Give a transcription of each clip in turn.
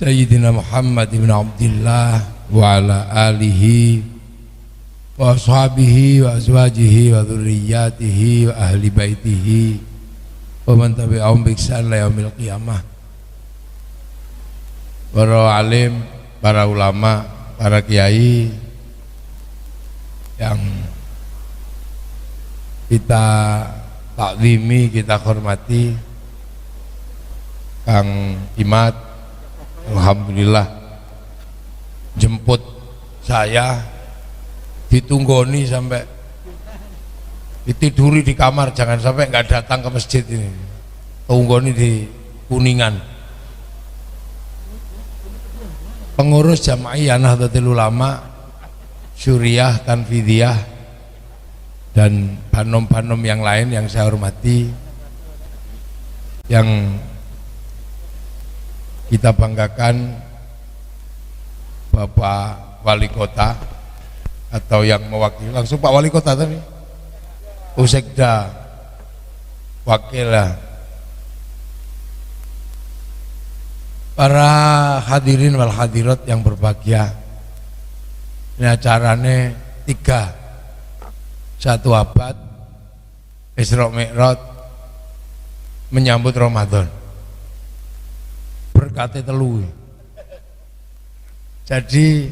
Sayyidina Muhammad ibn Abdullah wa ala alihi wa ashabihi wa azwajihi wa dhurriyyatihi wa ahli baitihi wa man tabi'ahum bi ihsan ila yaumil qiyamah. Para alim, para ulama, para kiai yang kita takzimi, kita hormati, Kang Imat, alhamdulillah jemput saya, ditunggoni sampai ditiduri di kamar, jangan sampai nggak datang ke masjid ini, tunggoni di Kuningan. Pengurus Jamaiyah Nahdlatul Ulama, Syuriah, Tanfidiyah, dan banom-banom yang lain yang saya hormati, yang kita banggakan, Bapak Wali Kota atau yang mewakili langsung Pak Wali Kota tadi, Usekda, wakil, para hadirin wal hadirat yang berbahagia. Ini acaranya 1 abad Isra Mi'raj menyambut Ramadan, berkatnya telu. Jadi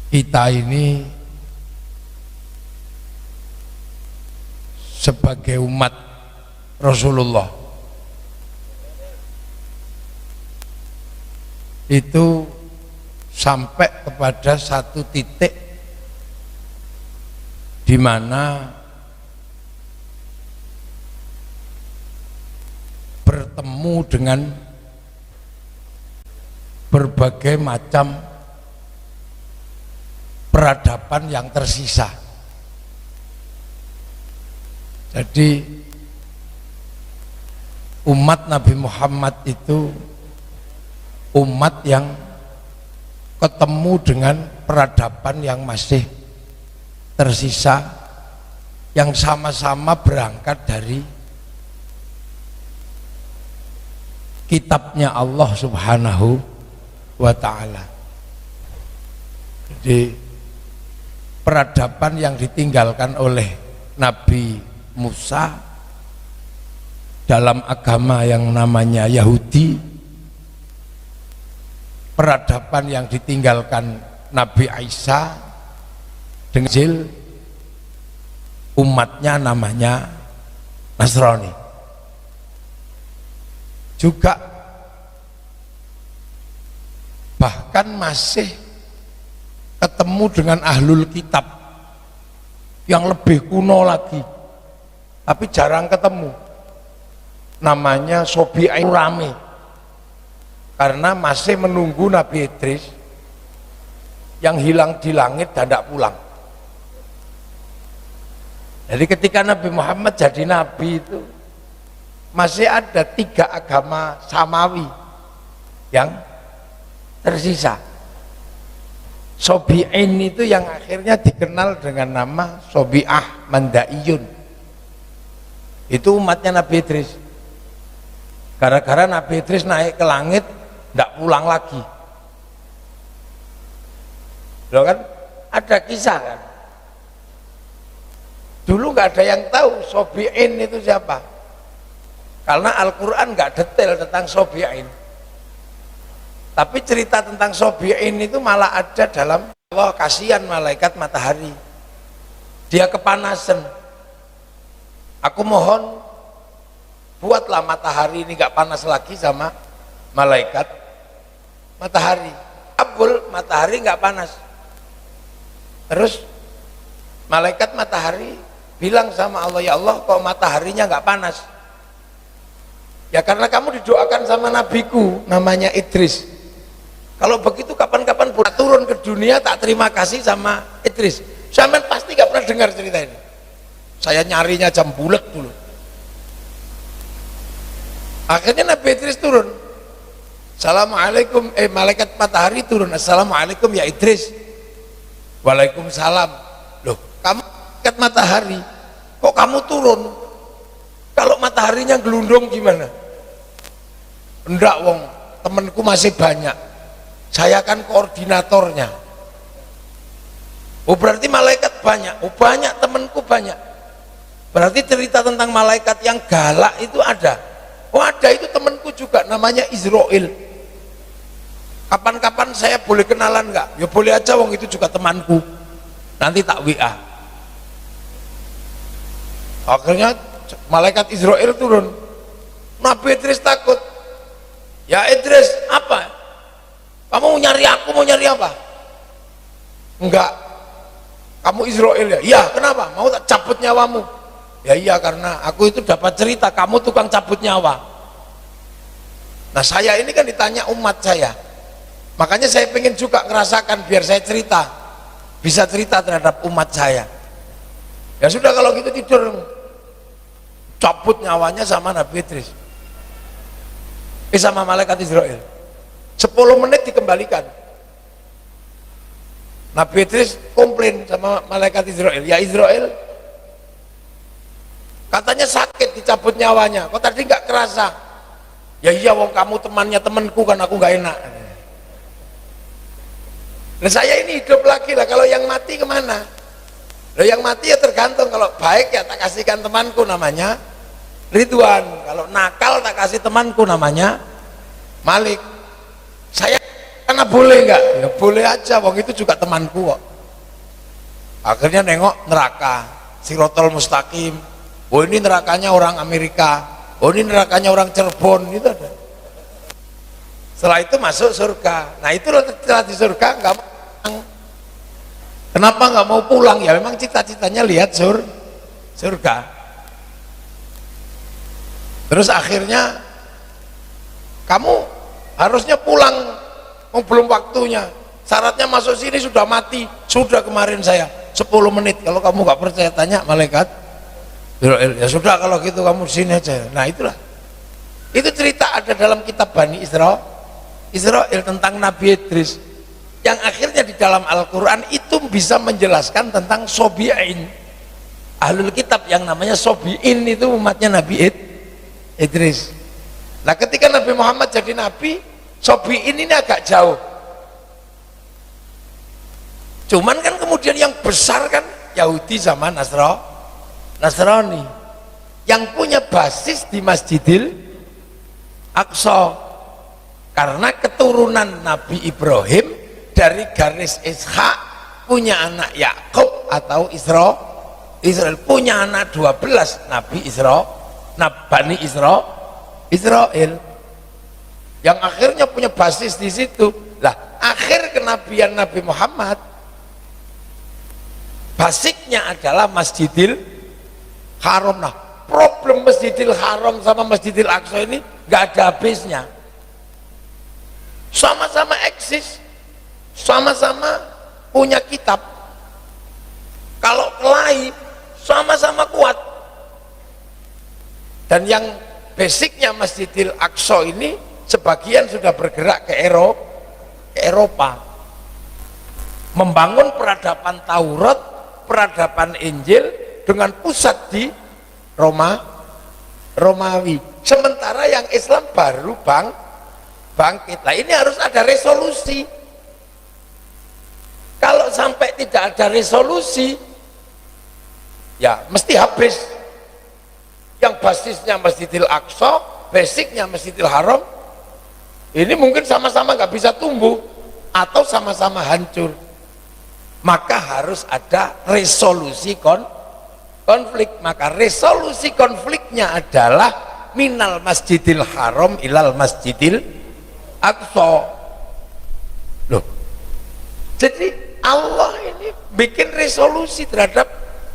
kita ini sebagai umat Rasulullah itu sampai kepada satu titik di mana bertemu dengan berbagai macam peradaban yang tersisa. Jadi umat Nabi Muhammad itu umat yang ketemu dengan peradaban yang masih tersisa, yang sama-sama berangkat dari kitabnya Allah Subhanahu wa ta'ala. Jadi peradaban yang ditinggalkan oleh Nabi Musa dalam agama yang namanya Yahudi, peradaban yang ditinggalkan Nabi Isa dengan Injil, umatnya namanya Nasrani. Juga bahkan masih ketemu dengan ahlul kitab yang lebih kuno lagi, tapi jarang ketemu, namanya Sobi'in Rami, karena masih menunggu Nabi Idris yang hilang di langit dan tidak pulang. Jadi ketika Nabi Muhammad jadi nabi itu masih ada 3 agama samawi yang tersisa. Sobi'in itu yang akhirnya dikenal dengan nama Sobi'ah Mandaiyun, itu umatnya Nabi Idris. Gara-gara Nabi Idris naik ke langit tidak pulang lagi. Loh kan ada kisah kan, dulu nggak ada yang tahu Sobi'in itu siapa, karena Al-Quran nggak detail tentang Sobi'in. Tapi cerita tentang Sobi'in itu malah ada dalam Allah, kasihan malaikat matahari, dia kepanasan, aku mohon buatlah matahari ini nggak panas lagi sama malaikat matahari. Abul, matahari nggak panas. Terus malaikat matahari bilang sama Allah, ya Allah kok mataharinya nggak panas? Ya karena kamu didoakan sama nabiku namanya Idris. Kalau begitu kapan-kapan turun ke dunia tak terima kasih sama Idris. Sampean pasti nggak pernah dengar cerita ini. Saya nyarinya jam bulat dulu. Akhirnya Nabi Idris turun. Assalamualaikum, malaikat matahari turun. Assalamualaikum ya Idris. Waalaikumsalam. Loh, kamu malaikat matahari, kok kamu turun? Kalau mataharinya gelundung gimana? Enggak wong, temanku masih banyak, saya kan koordinatornya. Oh berarti malaikat banyak, oh banyak, temanku banyak. Berarti cerita tentang malaikat yang galak itu ada. Oh ada, itu temanku juga, namanya Israel. Kapan-kapan saya boleh kenalan nggak? Ya boleh aja, wong itu juga temanku. Nanti tak WA. Akhirnya malaikat Israel turun. Nabi Idris takut. Ya Idris, apa? Kamu mau nyari aku, mau nyari apa? Enggak. Kamu Israel ya? Iya, kenapa? Mau tak cabut nyawamu? Ya iya, karena aku itu dapat cerita kamu tukang cabut nyawa. Nah saya ini kan ditanya umat saya, makanya saya pengen juga ngerasakan biar saya cerita, bisa cerita terhadap umat saya. Ya sudah kalau gitu tidur, cabut nyawanya sama Nabi Idris, sama malaikat Israel. 10 menit dikembalikan. Nabi Idris komplain sama malaikat Israel, ya Israel, katanya sakit dicabut nyawanya, kok tadi nggak kerasa? Ya iya wong kamu temannya temanku kan, aku nggak enak. Nah saya ini hidup lagi lah, kalau yang mati kemana? Loh yang mati ya tergantung, kalau baik ya tak kasihkan temanku namanya Ridwan, kalau nakal tak kasih temanku namanya Malik. Saya karena boleh nggak? Ya boleh aja, wong itu juga temanku kok. Akhirnya nengok neraka, Sirotol Mustaqim. Oh ini nerakanya orang Amerika, oh ini nerakanya orang Cirebon, itu ada. Setelah itu masuk surga. Nah itu setelah di surga nggak mau pulang. Kenapa nggak mau pulang? Ya memang cita-citanya lihat surga. Terus akhirnya kamu harusnya pulang, belum waktunya. Syaratnya masuk sini sudah mati, sudah kemarin saya 10 menit. Kalau kamu nggak percaya tanya malaikat Israel. Ya sudah kalau gitu kamu sini aja. Nah itulah, itu cerita ada dalam kitab Bani Israel tentang Nabi Idris, yang akhirnya di dalam Al-Quran itu bisa menjelaskan tentang Sobi'in, ahlul kitab yang namanya Sobi'in, itu umatnya Nabi Idris. Nah ketika Nabi Muhammad jadi Nabi, Sobi'in ini agak jauh, cuman kan kemudian yang besar kan Yahudi sama Nasrani yang punya basis di Masjidil Aqsa, karena keturunan Nabi Ibrahim dari garis Ishak punya anak Yakub atau Israel, punya anak 12 Nabi Bani Israel, yang akhirnya punya basis di situ. Lah akhir kenabian Nabi Muhammad basicnya adalah Masjidil Haram. Nah problem Masjidil Haram sama Masjidil Aqsa ini nggak ada habisnya, sama-sama eksis, sama-sama punya kitab, kalau kelahi sama-sama kuat. Dan yang basicnya Masjidil Aqsa ini sebagian sudah bergerak ke Eropa, membangun peradaban Taurat, peradaban Injil dengan pusat di Romawi. Sementara yang Islam baru bangkit. Nah ini harus ada resolusi. Kalau sampai tidak ada resolusi, ya mesti habis. Yang basisnya Masjidil Aqsa, basicnya Masjidil Haram, ini mungkin sama-sama nggak bisa tumbuh atau sama-sama hancur. Maka harus ada resolusi konflik. Maka resolusi konfliknya adalah minal Masjidil Haram ilal Masjidil Aqsa. Loh, jadi Allah ini bikin resolusi terhadap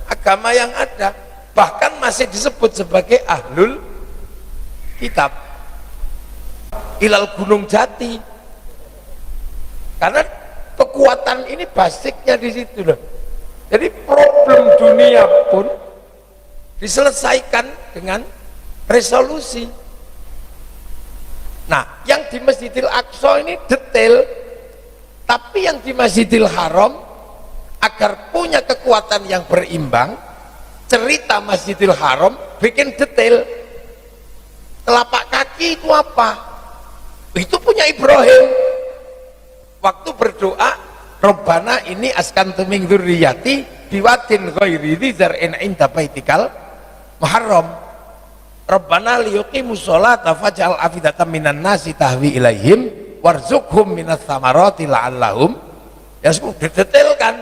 agama yang ada, bahkan masih disebut sebagai ahlul kitab. Ilal Gunung Jati, karena kekuatan ini basicnya di situ loh. Jadi problem dunia pun diselesaikan dengan resolusi. Nah yang di Masjidil Aqsa ini detail, tapi yang di Masjidil Haram agar punya kekuatan yang berimbang, cerita Masjidil Haram bikin detail. Telapak kaki itu apa? Itu punya Ibrahim. Waktu berdoa, Rabbana ini askantu min dzurriyyati biwadin ghairi dzi zar'in 'inda baitikal muharram. Rabbana liyuqimus sholata faj'al afidatan minan nasi tahwi ilaihim warzuqhum minas tsamarati la'allahum didetailkan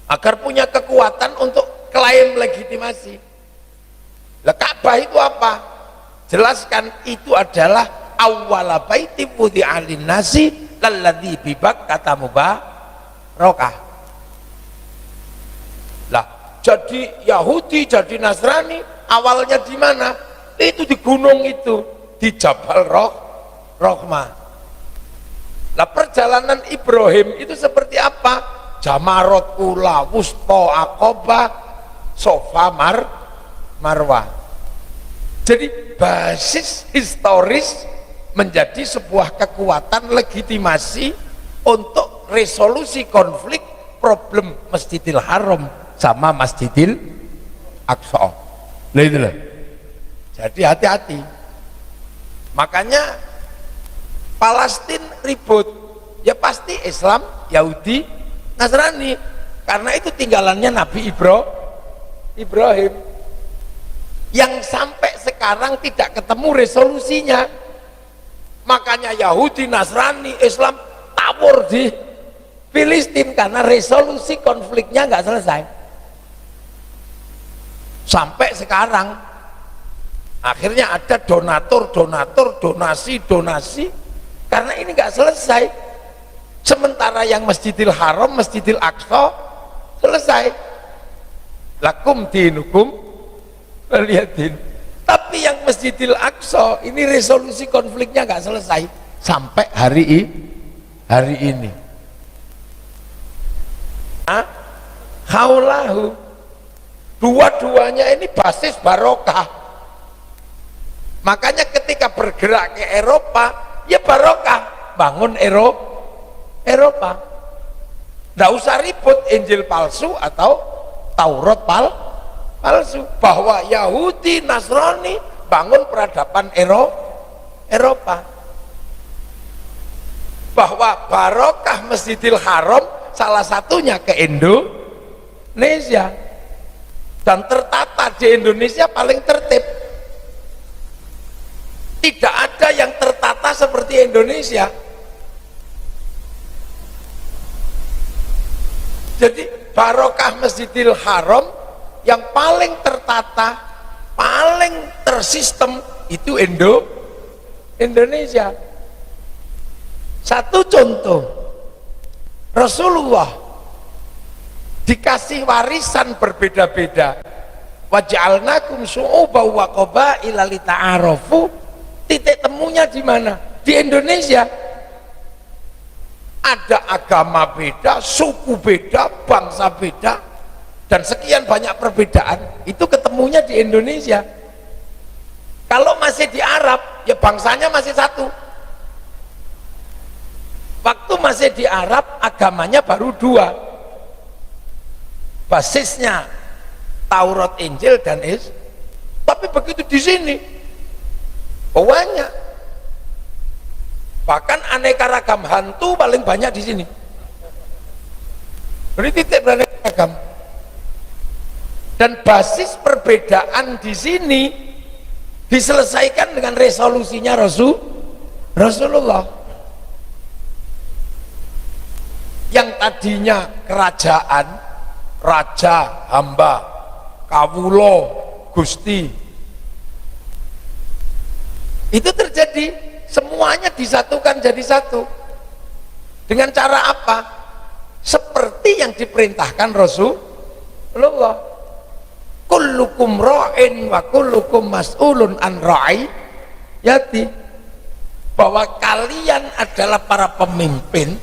agar punya kekuatan untuk klaim legitimasi. Lah Ka'bah itu apa? Jelaskan, itu adalah awwala baiti wudi'a lin-nasi lalladzi bi Bakkah mubarakah. Lah jadi Yahudi, jadi Nasrani awalnya di mana? Itu di gunung itu, di Jabal Rahmah. Lah perjalanan Ibrahim itu seperti apa? Jamarot ula, wusta, Aqabah, Sofa, Marwah. Jadi basis historis menjadi sebuah kekuatan legitimasi untuk resolusi konflik problem Masjidil Haram sama Masjidil Aqsa. Nah itulah. Jadi hati-hati. Makanya Palestina ribut, ya pasti Islam, Yahudi, Nasrani, karena itu tinggalannya Nabi Ibrahim yang sampai sekarang tidak ketemu resolusinya. Makanya Yahudi, Nasrani, Islam tawur di Filistin karena resolusi konfliknya nggak selesai sampai sekarang. Akhirnya ada donatur, donasi karena ini nggak selesai. Sementara yang Masjidil Haram, Masjidil Aqsa selesai. Lakum dinukum waliyadin. Tapi yang Masjidil Aqsa ini resolusi konfliknya nggak selesai sampai hari ini. Haulahu, dua-duanya ini basis barokah. Makanya ketika bergerak ke Eropa, ya barokah, bangun Eropa. Nggak usah ribut Injil palsu atau Taurat palsu, bahwa Yahudi, Nasrani bangun peradaban Eropa, bahwa barokah Masjidil Haram salah satunya ke Indonesia, dan tertata di Indonesia paling tertib. Tidak ada yang tertata seperti Indonesia. Jadi barokah Masjidil Haram yang paling tertata, paling tersistem itu Indonesia. Satu contoh, Rasulullah dikasih warisan berbeda-beda. Waj'alnakum syu'uban wa qabaila lita'arafu. Titik temunya di mana? Di Indonesia. Ada agama beda, suku beda, bangsa beda, dan sekian banyak perbedaan. Itu ketemunya di Indonesia. Kalau masih di Arab, ya bangsanya masih satu. Waktu masih di Arab, agamanya baru dua. Basisnya Taurat, Injil, dan tapi begitu di sini banyak. Bahkan aneka ragam hantu paling banyak di sini. Beri titik beraneka ragam. Dan basis perbedaan di sini diselesaikan dengan resolusinya Rasulullah. Yang tadinya kerajaan, raja, hamba, kawulo, gusti, itu terjadi, semuanya disatukan jadi satu. Dengan cara apa? Seperti yang diperintahkan Rasulullah. Kullukum ra'in wa kullukum mas'ulun an ra'iyati. Bahwa kalian adalah para pemimpin,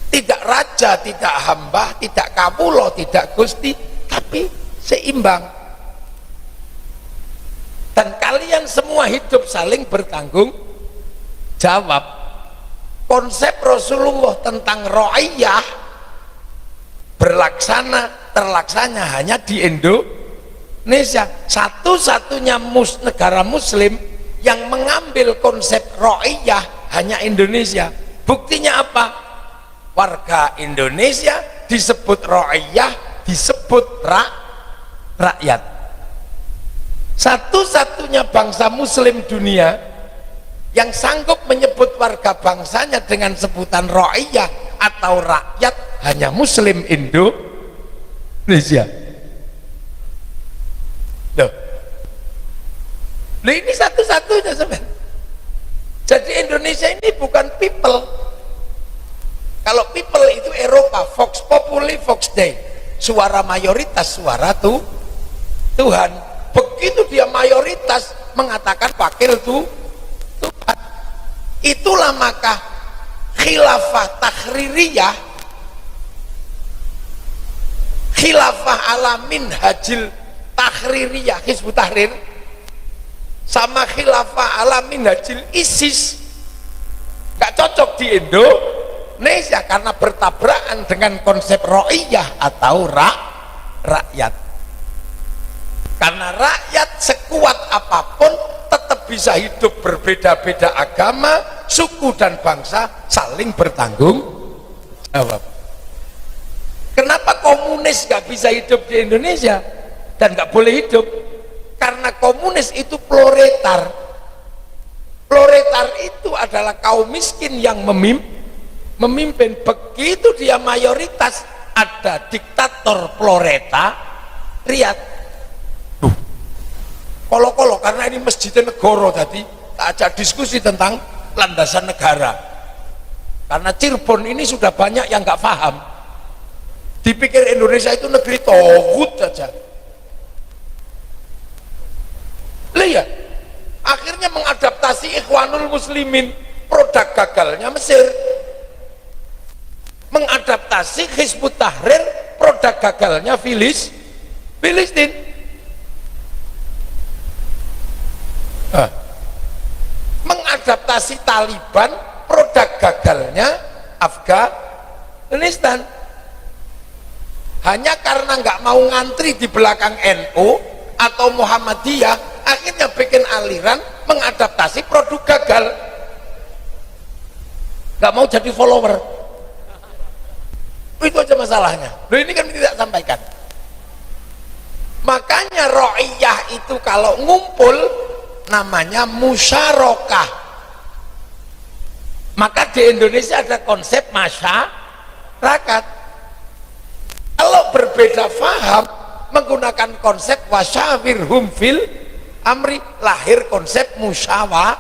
tidak raja, tidak hamba, tidak kawulo, tidak gusti, tapi seimbang. Dan kalian semua hidup saling bertanggung jawab. Konsep Rasulullah tentang ra'iyah terlaksana hanya di Indonesia satu-satunya negara muslim yang mengambil konsep ra'iyah hanya Indonesia. Buktinya apa? Warga Indonesia disebut ra'iyah, disebut rakyat. Satu-satunya bangsa muslim dunia yang sanggup menyebut warga bangsanya dengan sebutan ra'iyah atau rakyat hanya muslim Indonesia. Loh, ini satu-satunya sebenarnya. Jadi Indonesia ini bukan people. Kalau people itu Eropa, Vox Populi, Vox Dei, suara mayoritas, suara Tuhan. Begitu dia mayoritas mengatakan wakil Tuhan, itulah maka khilafah tahririyah, khilafah alamin hajil tahririyah, Hizbut Tahrir, sama khilafah alamin hajil ISIS gak cocok di Indonesia karena bertabrakan dengan konsep ra'iyah atau rakyat. Karena rakyat sekuat apapun tetap bisa hidup berbeda-beda agama, suku dan bangsa saling bertanggung jawab. Kenapa komunis gak bisa hidup di Indonesia dan gak boleh hidup? Karena komunis itu proletar. Proletar itu adalah kaum miskin yang memimpin. Begitu dia mayoritas, ada diktator proletariat. Kolo-kolo karena ini masjidnya negara, tadi tak ajak diskusi tentang landasan negara. Karena Cirebon ini sudah banyak yang nggak paham, dipikir Indonesia itu negeri togut saja. Lihat, akhirnya mengadaptasi Ikhwanul Muslimin, produk gagalnya Mesir. Mengadaptasi Hizbut Tahrir, produk gagalnya Filistin. Mengadaptasi Taliban, produk gagalnya Afghanistan. Hanya karena nggak mau ngantri di belakang NU atau Muhammadiyah, akhirnya bikin aliran mengadaptasi produk gagal, nggak mau jadi follower. Itu aja masalahnya. Loh, ini kan tidak sampaikan. Makanya ra'iyah itu kalau ngumpul namanya musyarakah. Maka di Indonesia ada konsep masyarakat. Kalau berbeda faham menggunakan konsep wasyawirhum fil amri, lahir konsep musyawarah.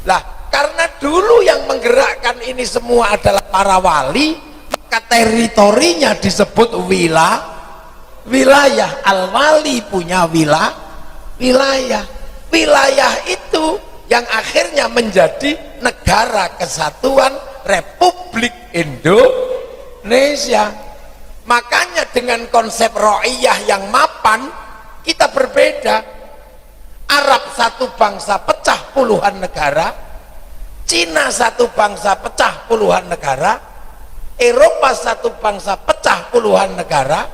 Lah, karena dulu yang menggerakkan ini semua adalah para wali, maka teritorinya disebut wilayah. Al-wali punya wilayah. Wilayah itu yang akhirnya menjadi negara kesatuan Republik Indonesia. Makanya dengan konsep ra'iyah yang mapan kita berbeda. Arab satu bangsa pecah puluhan negara, Cina satu bangsa pecah puluhan negara, Eropa satu bangsa pecah puluhan negara,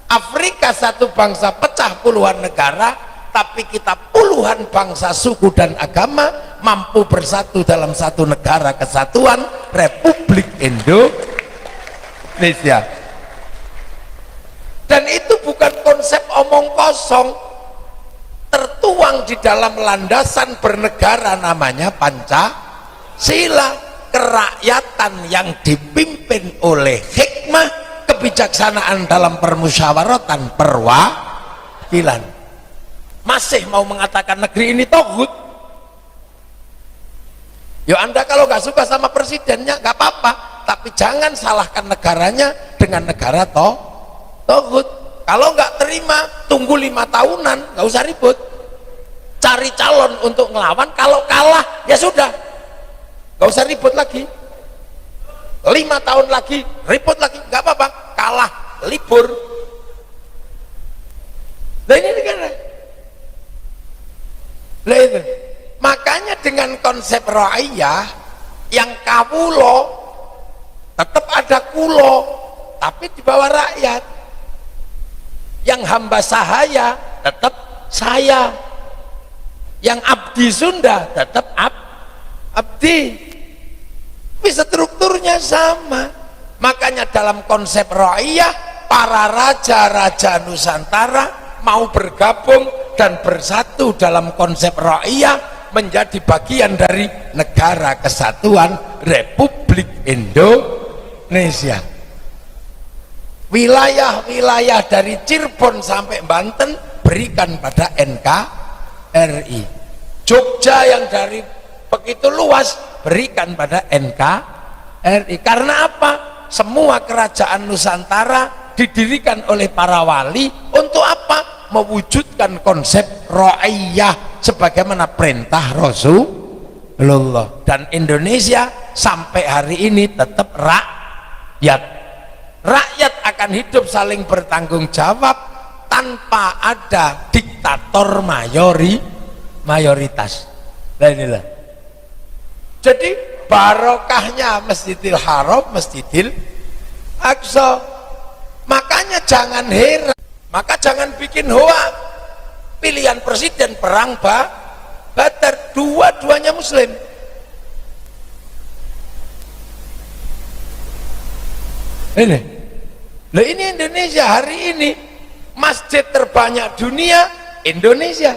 Afrika satu bangsa pecah puluhan negara, tapi kita puluhan bangsa, suku dan agama mampu bersatu dalam satu negara kesatuan Republik Indonesia. Dan itu bukan konsep omong kosong, tertuang di dalam landasan bernegara namanya Pancasila. Kerakyatan yang dipimpin oleh hikmah, kebijaksanaan dalam permusyawaratan perwakilan. Masih mau mengatakan negeri ini togut? Ya Anda kalau nggak suka sama presidennya nggak apa-apa, tapi jangan salahkan negaranya dengan negara togut. Kalau nggak terima, tunggu 5 tahunan, nggak usah ribut. Cari calon untuk ngelawan, kalau kalah ya sudah, nggak usah ribut lagi. 5 tahun lagi ribut lagi, nggak apa-apa, kalah libur. Nah ini negara. Nah itu. Makanya dengan konsep ra'iyah yang kawulo tetap ada kulo, tapi di bawah rakyat. Yang hamba sahaya tetap saya, yang abdi Sunda tetap abdi. Tapi strukturnya sama. Makanya dalam konsep ra'iyah, para raja-raja Nusantara mau bergabung dan bersatu dalam konsep ra'iyah menjadi bagian dari Negara Kesatuan Republik Indonesia. Wilayah-wilayah dari Cirebon sampai Banten berikan pada NKRI. Jogja yang dari begitu luas berikan pada NKRI. Karena apa? Semua kerajaan Nusantara didirikan oleh para wali untuk apa? Mewujudkan konsep ra'iyah sebagaimana perintah Rasulullah. Dan Indonesia sampai hari ini tetap rakyat. Rakyat akan hidup saling bertanggung jawab tanpa ada diktator mayoritas. Nah inilah. Jadi barokahnya Masjidil Haram, Masjidil Aqsa. Makanya jangan heran, maka jangan bikin hoak. Pilihan presiden perang Badar, dua-duanya Muslim. Ini Indonesia hari ini, masjid terbanyak dunia Indonesia,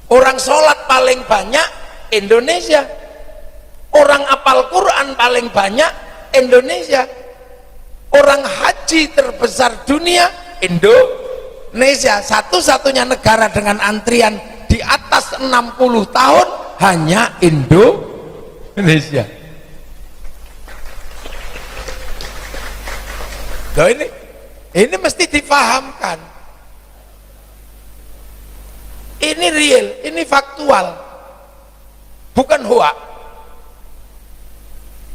orang sholat paling banyak Indonesia, orang apal Quran paling banyak Indonesia, orang haji terbesar dunia Indonesia. Satu-satunya negara dengan antrian di atas 60 tahun hanya Indonesia. Loh ini mesti difahamkan. Ini real, ini faktual, bukan hoak.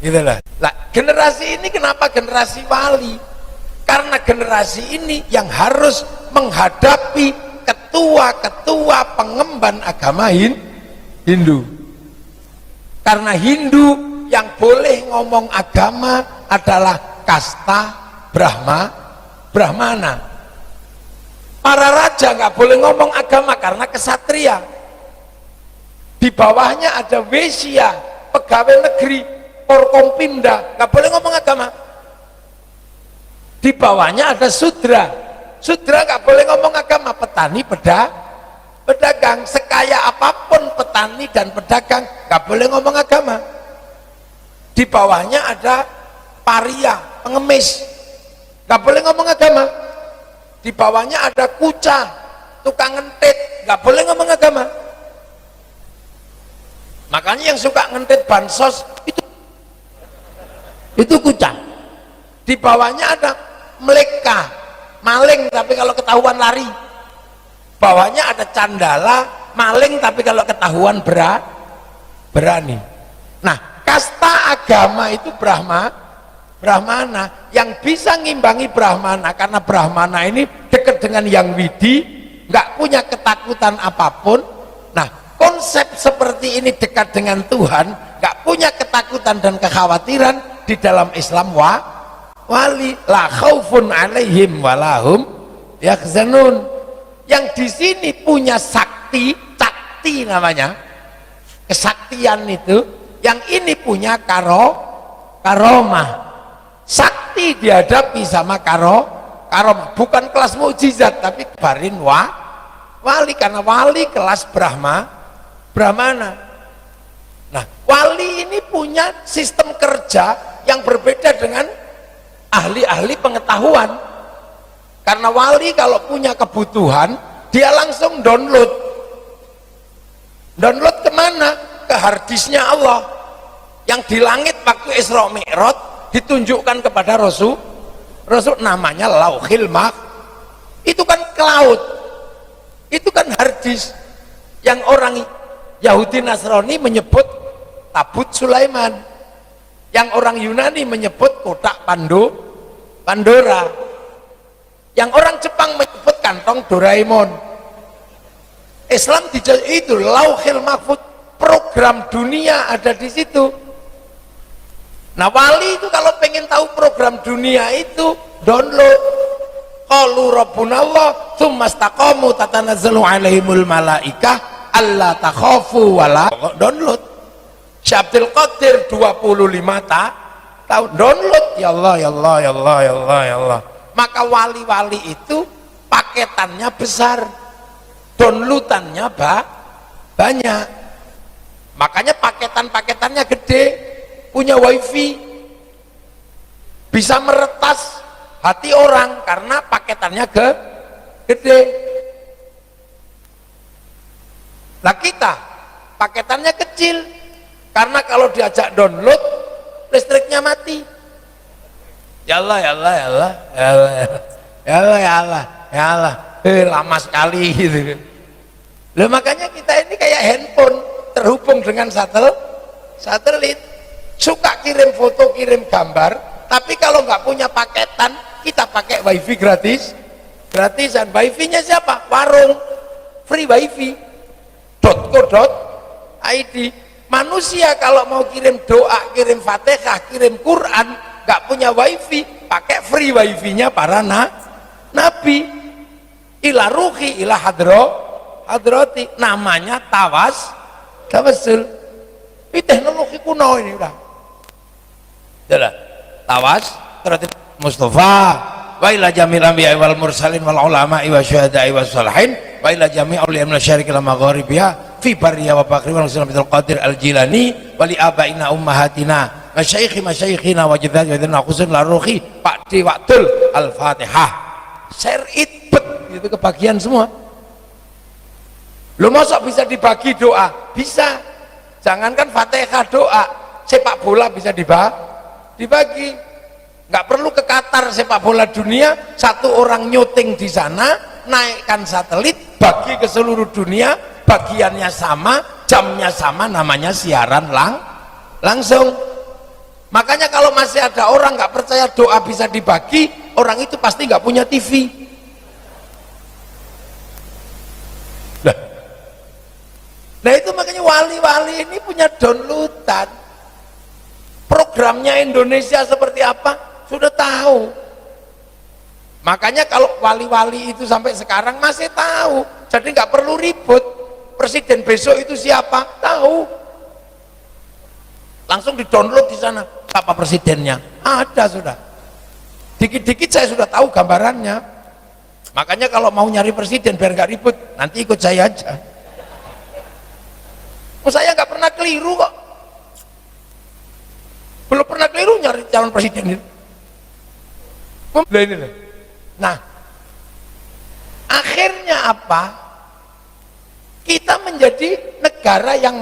Gitulah. Lah, generasi ini kenapa generasi wali? Karena generasi ini yang harus menghadapi ketua-ketua pengemban agama Hindu. Karena Hindu yang boleh ngomong agama adalah kasta Brahmana. Para raja nggak boleh ngomong agama karena kesatria. Di bawahnya ada Wesya, pegawai negeri, Forkompimda, nggak boleh ngomong agama. Di bawahnya ada Sudra nggak boleh ngomong agama. Petani, pedagang, sekaya apapun petani dan pedagang nggak boleh ngomong agama. Di bawahnya ada Paria, pengemis, nggak boleh ngomong agama. Di bawahnya ada Kuca, tukang ngentit, nggak boleh ngomong agama. Makanya yang suka ngentit bansos itu Kuca. Di bawahnya ada Meleka, maling tapi kalau ketahuan lari. Bawahnya ada Candala, maling tapi kalau ketahuan berani. Nah, kasta agama itu Brahmana. Yang bisa ngimbangi Brahmana, karena Brahmana ini dekat dengan yang widi, nggak punya ketakutan apapun. Nah, konsep seperti ini dekat dengan Tuhan, nggak punya ketakutan dan kekhawatiran. Di dalam Islam wali la khaufun alaihim walahum yahzanun. Yang di sini punya sakti namanya, kesaktian itu. Yang ini punya karomah. Sakti dihadapi sama karomah, bukan kelas mukjizat tapi barin wali, karena wali kelas Brahmana. Nah, wali ini punya sistem kerja yang berbeda dengan ahli-ahli pengetahuan. Karena wali kalau punya kebutuhan, dia langsung download kemana? Ke harddisknya Allah yang di langit waktu Isra Mi'raj ditunjukkan kepada Rasul namanya Lauhil Mahfuz. Itu kan cloud, itu kan harddisk yang orang Yahudi Nasrani menyebut tabut Sulaiman, yang orang Yunani menyebut kotak Pandora, yang orang Jepang menyebut kantong Doraemon. Islam itu Lauhil Mahfuz, program dunia ada di situ. Nah wali itu kalau pengen tahu program dunia itu download qalu rabbunallah tsumastaqamu tatanazzalu alaihimul malaikah alla takhafu wala, download Syabdul Qadir 25 tahun download, ya Allah ya Allah ya Allah ya Allah ya Allah. Maka wali-wali itu paketannya besar, downloadannya banyak, makanya paketannya gede, punya wifi, bisa meretas hati orang karena paketannya gede. Lah kita paketannya kecil, karena kalau diajak download listriknya mati. Ya Allah ya Allah ya Allah ya Allah ya Allah ya Allah ya Allah, lama sekali gitu. Loh makanya kita ini kayak handphone terhubung dengan satelit, suka kirim foto kirim gambar, tapi kalau nggak punya paketan kita pakai wifi gratisan. Wifi-nya siapa? Warung free wifi .co.id. Manusia kalau mau kirim doa, kirim fatihah, kirim Quran, nggak punya wifi, pakai free wifi-nya para nabi. Ila ruhi ila hadrati, namanya tawassul. Ini teknologi kuno ini udah terus Mustafa wa ila jamil anbiya wal mursalin wal ulama wa syuhada'i was salihin wa ila jami' awliya min asyariqil magharibiya fi barriya wa bakri wa Abdul Qadir al-Jilani wa li abaina ummahatina masyayikhina wa jaddadina wa dzina khusun la ruhi Pak Diwatul Al-Fatihah share it itu kebagian semua. Lo masa bisa dibagi doa? Bisa. Jangankan Fatihah, doa sepak bola bisa dibagi. Nggak perlu ke Qatar sepak bola dunia, satu orang nyuting di sana, naikkan satelit, bagi ke seluruh dunia, bagiannya sama, jamnya sama, namanya siaran langsung. Makanya kalau masih ada orang nggak percaya doa bisa dibagi, orang itu pasti nggak punya TV. Nah itu makanya wali-wali ini punya downloadan. Programnya Indonesia seperti apa sudah tahu. Makanya kalau wali-wali itu sampai sekarang masih tahu, jadi nggak perlu ribut. Presiden besok itu siapa? Tahu. Langsung di-download di sana. Siapa presidennya? Ada sudah. Dikit-dikit saya sudah tahu gambarannya. Makanya kalau mau nyari presiden biar nggak ribut, nanti ikut saya aja. Saya nggak pernah keliru kok, belum pernah keliru nyari calon presiden itu. Nah, akhirnya apa? Kita menjadi negara yang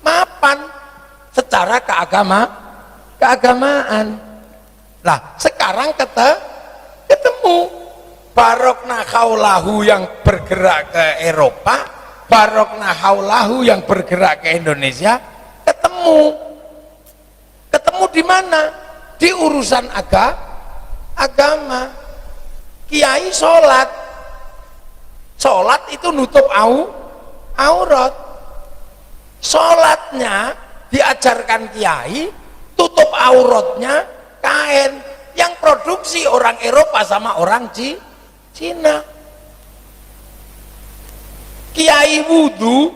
mapan secara keagamaan. Nah, sekarang ketemu Barokna Khaulahu yang bergerak ke Eropa, Barokna Haulahu yang bergerak ke Indonesia, ketemu di mana? Di urusan agama. Kiai sholat itu nutup aurat. Sholatnya diajarkan kiai, tutup auratnya kain. Yang produksi orang Eropa sama orang Cina. Kiai wudhu,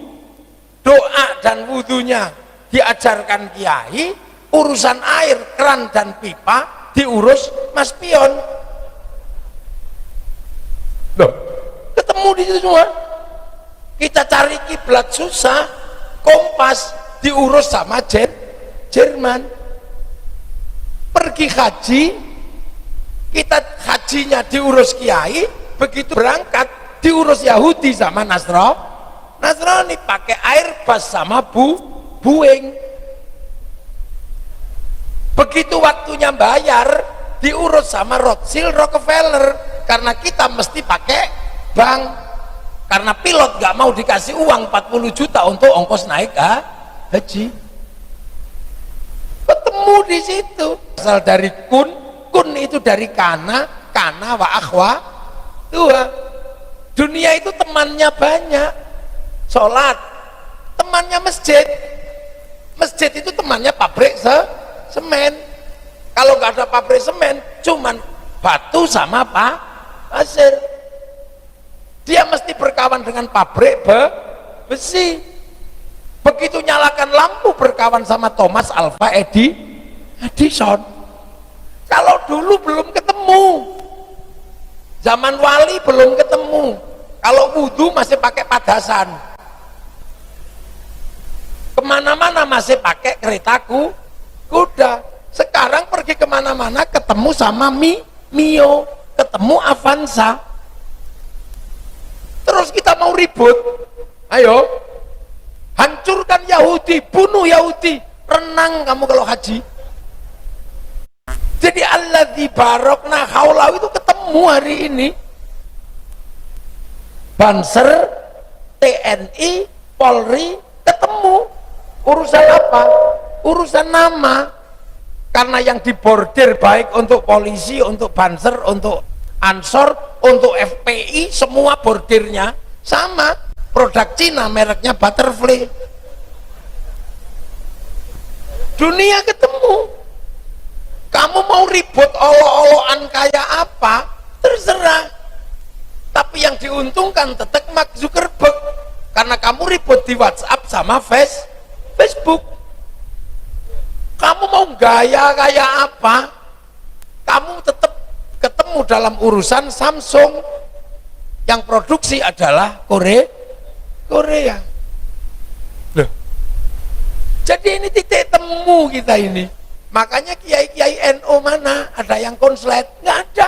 doa dan wudhunya diajarkan kiai, urusan air, keran dan pipa diurus Mas Pion. Loh, ketemu di situ semua. Kita cari kiblat susah, kompas diurus sama Jerman. Pergi haji, kita hajinya diurus kiai, begitu berangkat diurus Yahudi sama Nasrani, pakai Airbus sama Boeing. Begitu waktunya bayar diurus sama Rothschild Rockefeller, karena kita mesti pakai bank, karena pilot gak mau dikasih uang 40 juta untuk ongkos naik haji. Ketemu di situ. Asal dari kun itu dari kana wa akhwa dua. Dunia itu temannya banyak. Sholat temannya masjid itu temannya pabrik semen. Kalau nggak ada pabrik semen, cuman batu sama pasir. Dia mesti berkawan dengan pabrik besi. Begitu nyalakan lampu berkawan sama Thomas Alva Edison. Kalau dulu belum ketemu, zaman wali belum ketemu. Kalau wudhu masih pakai padasan, kemana-mana masih pakai keretaku kuda. Sekarang pergi kemana-mana ketemu sama Mio, ketemu Avanza. Terus kita mau ribut, ayo hancurkan Yahudi, bunuh Yahudi, renang kamu kalau haji. Jadi alladzi barokna haulau itu ketemu hari ini. Banser, TNI, Polri ketemu. Urusan apa? Urusan nama. Karena yang dibordir baik untuk polisi, untuk Banser, untuk Ansor, untuk FPI, semua bordirnya sama. Produk Cina, mereknya Butterfly. Dunia ketemu. Kamu mau ribut olo-oloan kayak apa? Terserah. Tapi yang diuntungkan tetap Mark Zuckerberg. Karena kamu ribut di WhatsApp sama Facebook. Kamu mau gaya kayak apa? Kamu tetap ketemu dalam urusan Samsung. Yang produksi adalah Korea. Loh. Jadi ini titik temu kita ini. Makanya kiai-kiai NU mana? Ada yang konslet? Nggak ada.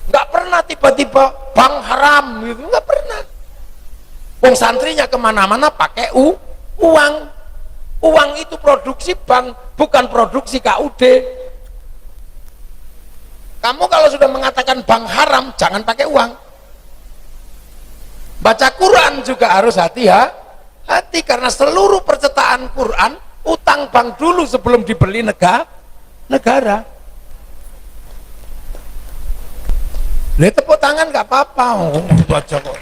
Nggak pernah tiba-tiba bank haram gitu, nggak pernah. Wong santrinya kemana-mana pakai uang. Uang itu produksi bank, bukan produksi KUD. Kamu kalau sudah mengatakan bank haram, jangan pakai uang. Baca Quran juga harus hati-hati, karena seluruh percetakan Quran utang bank dulu sebelum dibeli negara. Lihat tepuk tangan nggak apa-apa, baca kok.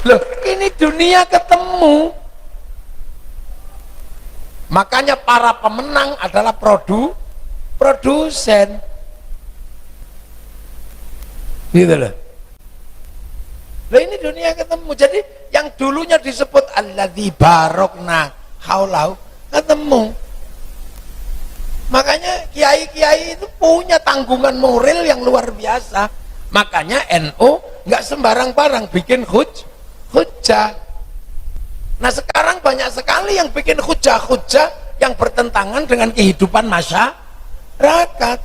Loh, ini dunia ketemu. Makanya para pemenang adalah produsen. Gitu loh. Loh, ini dunia ketemu. Jadi yang dulunya disebut alladzi barokna haulau ketemu. Makanya kiai-kiai itu punya tanggungan moral yang luar biasa. Makanya NU nggak sembarang-barang bikin hujah. Nah sekarang banyak sekali yang bikin hujah-hujah yang bertentangan dengan kehidupan masyarakat.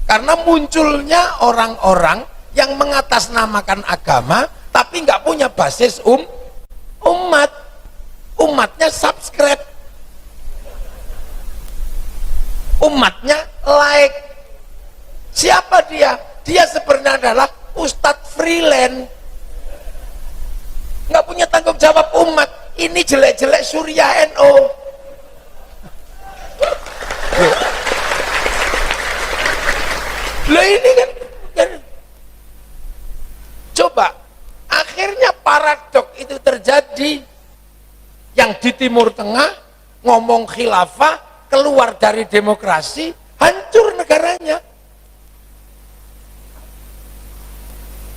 Karena munculnya orang-orang yang mengatasnamakan agama tapi nggak punya basis umat. Umatnya subscribe, umatnya like. Siapa dia? Dia sebenarnya adalah ustadz freelance, nggak punya tanggung jawab umat. Ini jelek-jelek Surya NU. Loh ini kan coba, akhirnya paradok itu terjadi. Yang di Timur Tengah ngomong khilafah, keluar dari demokrasi, hancur negaranya.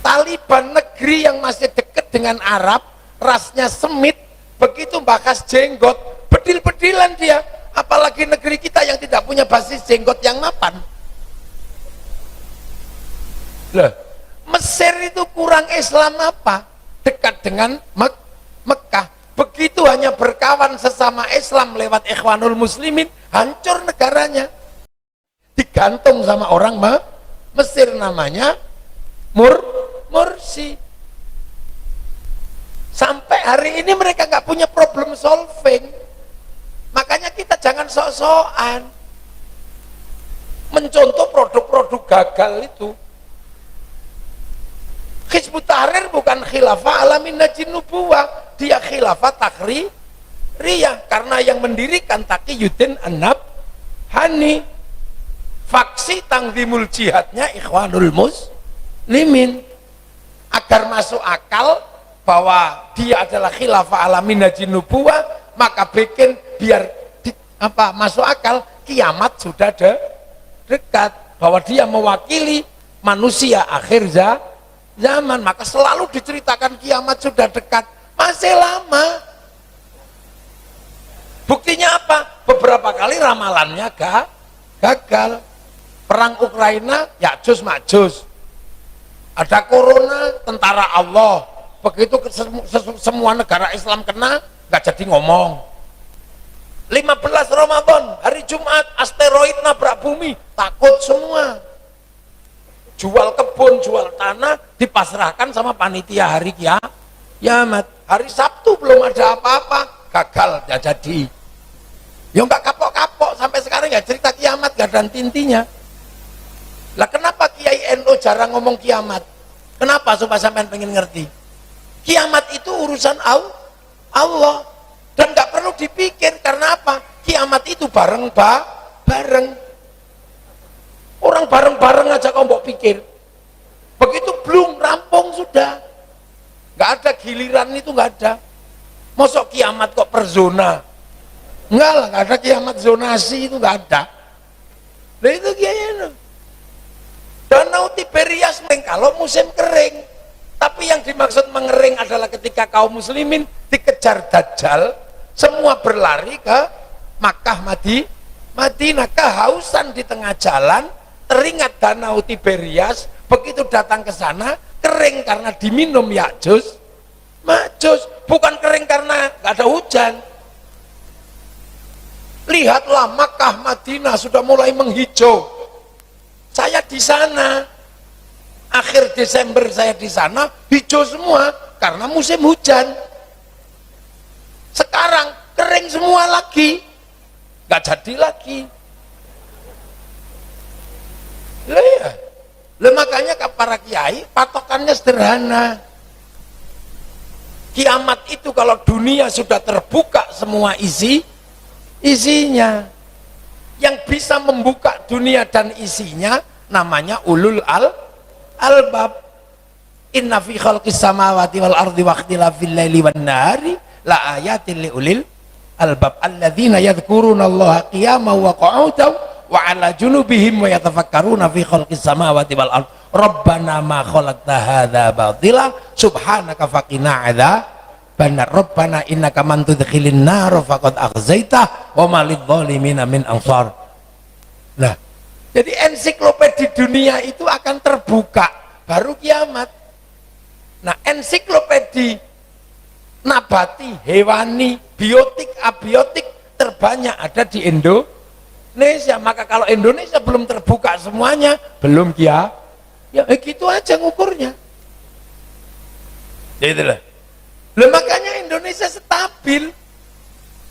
Taliban, negeri yang masih dekat dengan Arab, rasnya Semit, begitu bakas jenggot, bedil-bedilan dia. Apalagi negeri kita yang tidak punya basis jenggot yang mapan. Loh, Mesir itu kurang Islam apa? Dekat dengan Mekah. Begitu hanya berkawan sesama Islam lewat Ikhwanul Muslimin, hancur negaranya. Digantung sama orang Mesir, namanya Mursi. Sampai hari ini mereka nggak punya problem solving. Makanya kita jangan sok-sokan mencontoh produk-produk gagal itu. Hizbut Tahrir bukan khilafah ala minhajin nubuwah, dia khilafah takririyah, karena yang mendirikan Taqiyuddin An-Nabhani. Faksi Tanzimul Jihadnya Ikhwanul Muslimin. Agar masuk akal bahwa dia adalah khilafah ala minhajin nubuwah, maka bikin biar apa masuk akal, kiamat sudah dekat, bahwa dia mewakili manusia akhir zaman, maka selalu diceritakan kiamat sudah dekat. Masih lama. Buktinya apa? Beberapa kali ramalannya gagal. Perang Ukraina, Ya'juj Ma'juj. Ada corona, tentara Allah. Begitu semua negara Islam kena, nggak jadi ngomong. 15 Ramadan, hari Jumat, asteroid nabrak bumi, takut semua. Jual kebun, jual tanah, dipasrahkan sama panitia hari kiamat. Hari Sabtu belum ada apa-apa, gagal, nggak jadi. Ya nggak kapok-kapok, sampai sekarang ya cerita kiamat, gak ada intinya. Lah kenapa Kiai NU jarang ngomong kiamat? Kenapa? Supaya sampean pengen ngerti. Kiamat itu urusan Allah. Dan nggak perlu dipikir, karena apa? Kiamat itu bareng. Orang bareng-bareng aja kau mau pikir. Begitu belum rampung sudah. Nggak ada giliran, itu nggak ada. Mosok kiamat kok per zona? Enggak lah, nggak ada kiamat zonasi, itu nggak ada. Nah itu kiai. Danau Tiberias kalau musim kering. Tapi yang dimaksud mengering adalah ketika kaum muslimin dikejar Dajjal, semua berlari ke Makkah, Madinah, kehausan di tengah jalan, teringat Danau Tiberias, begitu datang ke sana, kering karena diminum Ya'juj Ma'juj, bukan kering karena nggak ada hujan. Lihatlah Makkah, Madinah sudah mulai menghijau. Saya di sana. Akhir Desember saya di sana, hijau semua karena musim hujan. Sekarang kering semua lagi, nggak jadi lagi. Makanya para kiai patokannya sederhana. Kiamat itu kalau dunia sudah terbuka semua isinya, yang bisa membuka dunia dan isinya namanya ulul albab. Inna fi khalqis samawati wal ardi wa ikhtilafil laili wan nahari la ayatin li ulil albab alladzina yadhkuruna Allaha qiyaman wa qu'udan wa 'ala junubihim wa yatafakkaruna fi khalqis samawati wal ardi rabbana ma khalaqta hadza batila subhanaka faqina adzabannar rabbana innaka man tudkhilin nar faqad akhzaita wa ma lidh-dhalimina min ansar. Nah, jadi ensiklopedi dunia itu akan terbuka baru kiamat. Nah, ensiklopedi nabati, hewani, biotik, abiotik terbanyak ada di Indonesia. Maka kalau Indonesia belum terbuka semuanya, belum ya gitu aja ngukurnya. Itulah. Makanya Indonesia stabil.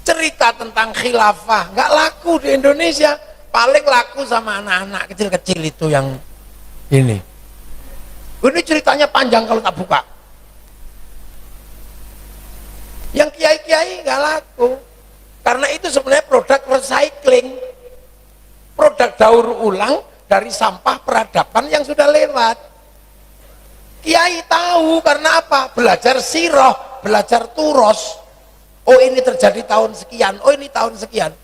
Cerita tentang khilafah nggak laku di Indonesia. Paling laku sama anak-anak kecil-kecil itu yang ini. Ini ceritanya panjang kalau tak buka. Yang kiai-kiai nggak laku. Karena itu sebenarnya produk recycling. Produk daur ulang dari sampah peradaban yang sudah lewat. Kiai tahu karena apa? Belajar sirah, belajar turos. Oh ini terjadi tahun sekian, oh ini tahun sekian.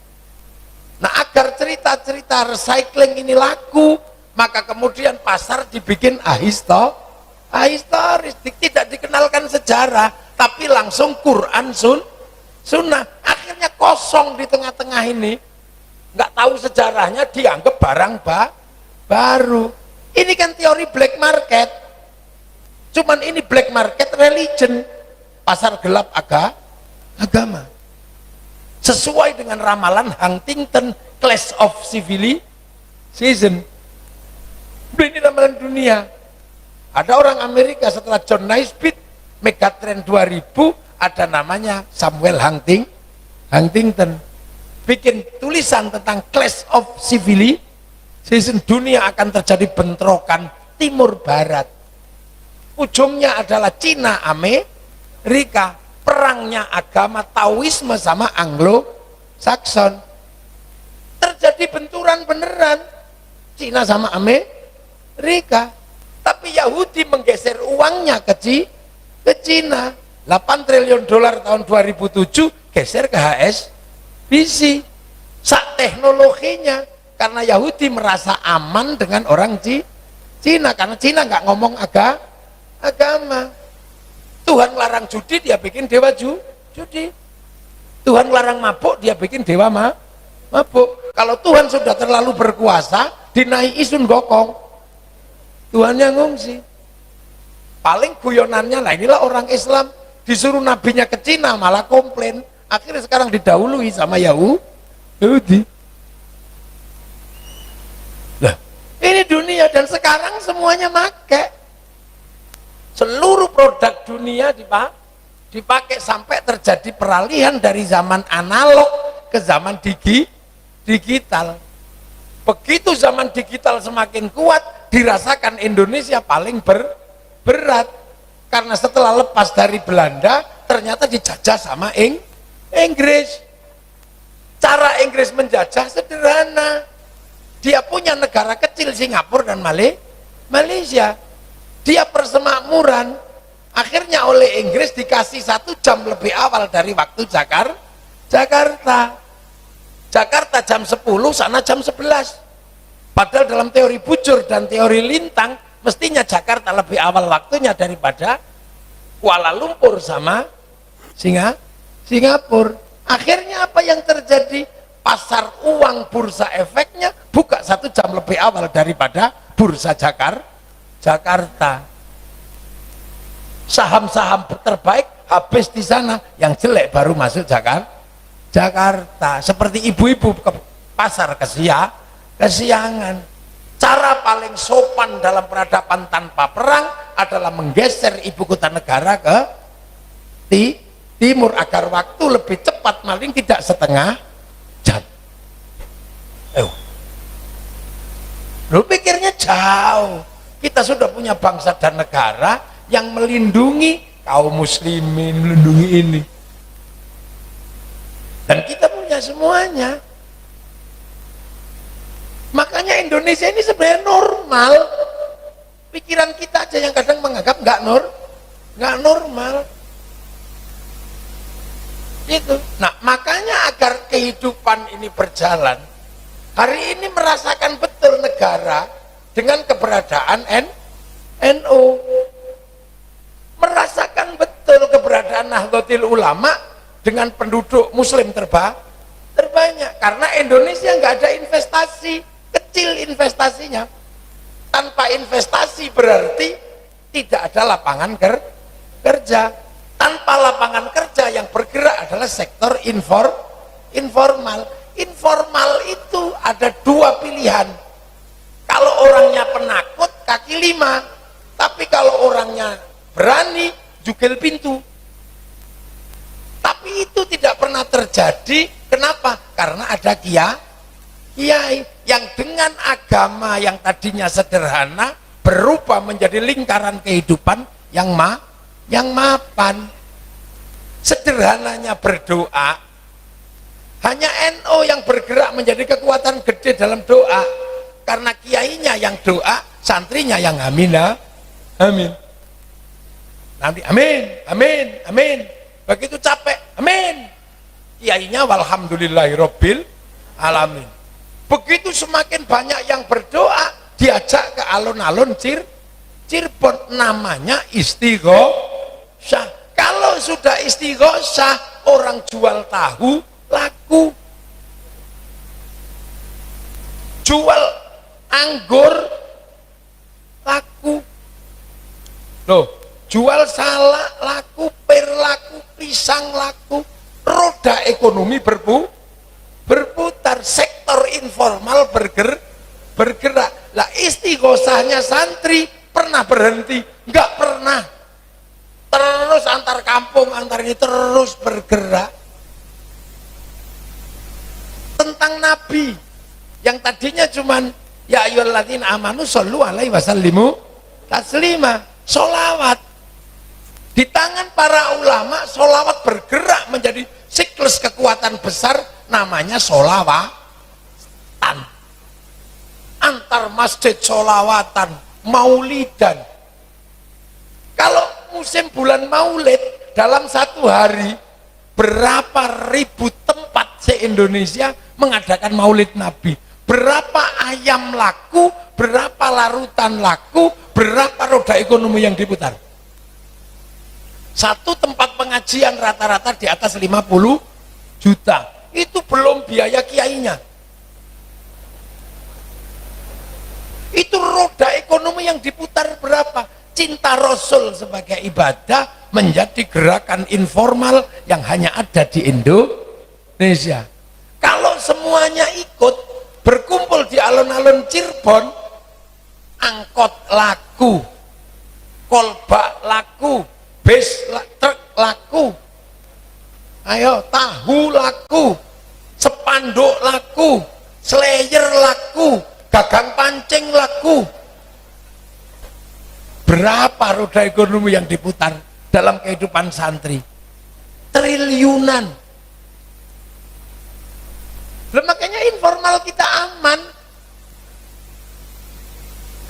Nah, agar cerita-cerita recycling ini laku, maka kemudian pasar dibikin ahistoris, tidak dikenalkan sejarah, tapi langsung Quran sunnah. Akhirnya kosong di tengah-tengah ini, nggak tahu sejarahnya, dianggap barang baru. Ini kan teori black market. Cuman ini black market religion, pasar gelap agama. Sesuai dengan ramalan Huntington Clash of Civilization. Ini ramalan dunia. Ada orang Amerika setelah John Naisbitt Megatrend 2000, ada namanya Samuel Huntington, bikin tulisan tentang Clash of Civilization. Dunia akan terjadi bentrokan timur barat. Ujungnya adalah Cina Amerika. Perangnya agama Taoisme sama Anglo-Saxon. Terjadi benturan beneran Cina sama Amerika. Tapi Yahudi menggeser uangnya ke Cina. 8 triliun dolar tahun 2007 geser ke HSBC. sak teknologinya, karena Yahudi merasa aman dengan orang Cina, karena Cina nggak ngomong agama. Tuhan larang judi, dia bikin dewa judi. Tuhan larang mabuk, dia bikin dewa mabuk. Kalau Tuhan sudah terlalu berkuasa, dinai isun gokong, Tuhannya ngungsi. Paling guyonannya, lah inilah orang Islam disuruh nabinya ke Cina malah komplain, akhirnya sekarang didahului sama Yahudi. Lah ini dunia, dan sekarang semuanya make. Seluruh produk dunia dipakai sampai terjadi peralihan dari zaman analog ke zaman digital. Begitu zaman digital semakin kuat, dirasakan Indonesia paling berat, karena setelah lepas dari Belanda ternyata dijajah sama Inggris. Cara Inggris menjajah sederhana, dia punya negara kecil Singapura dan Malaysia, dia persemakmuran, akhirnya oleh Inggris dikasih 1 jam lebih awal dari waktu Jakarta jam 10, sana jam 11. Padahal dalam teori bujur dan teori lintang mestinya Jakarta lebih awal waktunya daripada Kuala Lumpur sama Singapura. Akhirnya apa yang terjadi? Pasar uang bursa efeknya buka 1 jam lebih awal daripada bursa Jakarta. Saham-saham terbaik habis di sana, yang jelek baru masuk Jakarta. Seperti ibu-ibu ke pasar kesiangan. Cara paling sopan dalam peradaban tanpa perang adalah menggeser ibu kota negara ke timur agar waktu lebih cepat, maling tidak setengah jam. Lu pikirnya jauh. Kita sudah punya bangsa dan negara yang melindungi kaum muslimin, melindungi ini. Dan kita punya semuanya. Makanya Indonesia ini sebenarnya normal. Pikiran kita aja yang kadang menganggap nggak normal. Itu. Nah, makanya agar kehidupan ini berjalan, hari ini merasakan betul negara dengan keberadaan NU, merasakan betul keberadaan Nahdlatul Ulama dengan penduduk muslim terbanyak, karena Indonesia nggak ada investasi, kecil investasinya. Tanpa investasi berarti tidak ada lapangan kerja. Tanpa lapangan kerja, yang bergerak adalah sektor informal. Informal itu ada 2 pilihan. Kalau orangnya penakut, kaki 5. Tapi kalau orangnya berani, jugel pintu. Tapi itu tidak pernah terjadi. Kenapa? Karena ada kiai yang dengan agama yang tadinya sederhana berubah menjadi lingkaran kehidupan yang mapan. Sederhananya berdoa, hanya NU yang bergerak menjadi kekuatan gede dalam doa, karena kiainya yang doa, santrinya yang amin. Nanti amin. Begitu capek, amin. Kiainya walhamdulillahirabbil alamin. Begitu semakin banyak yang berdoa, diajak ke alun-alun Cirebon, namanya istighosah. Kalau sudah istighosah, orang jual tahu laku, jual anggur laku, loh, jual salak laku, pir laku, pisang laku, roda ekonomi berputar, sektor informal bergerak. Lah istighosahnya santri pernah berhenti? Enggak pernah. Terus antar kampung, antar ini terus bergerak. Tentang Nabi yang tadinya cuman ya ayyuhalladzina amanu shollu alaihi wasallimu taslima, sholawat. Di tangan para ulama, sholawat bergerak menjadi siklus kekuatan besar, namanya sholawatan. Antar masjid sholawatan, maulidan. Kalau musim bulan maulid, dalam 1 hari berapa ribu tempat se-Indonesia mengadakan Maulid Nabi. Berapa ayam laku, berapa larutan laku, berapa roda ekonomi yang diputar. Satu tempat pengajian rata-rata di atas 50 juta. Itu belum biaya kiainya. Itu roda ekonomi yang diputar berapa? Cinta Rasul sebagai ibadah menjadi gerakan informal yang hanya ada di Indonesia. Kalau semuanya ikut berkumpul di alun-alun Cirebon, angkot laku, kolbak laku, truk laku, ayo tahu laku, spanduk laku, slayer laku, gagang pancing laku. Berapa roda ekonomi yang diputar dalam kehidupan santri? Triliunan. Makanya informal kita aman.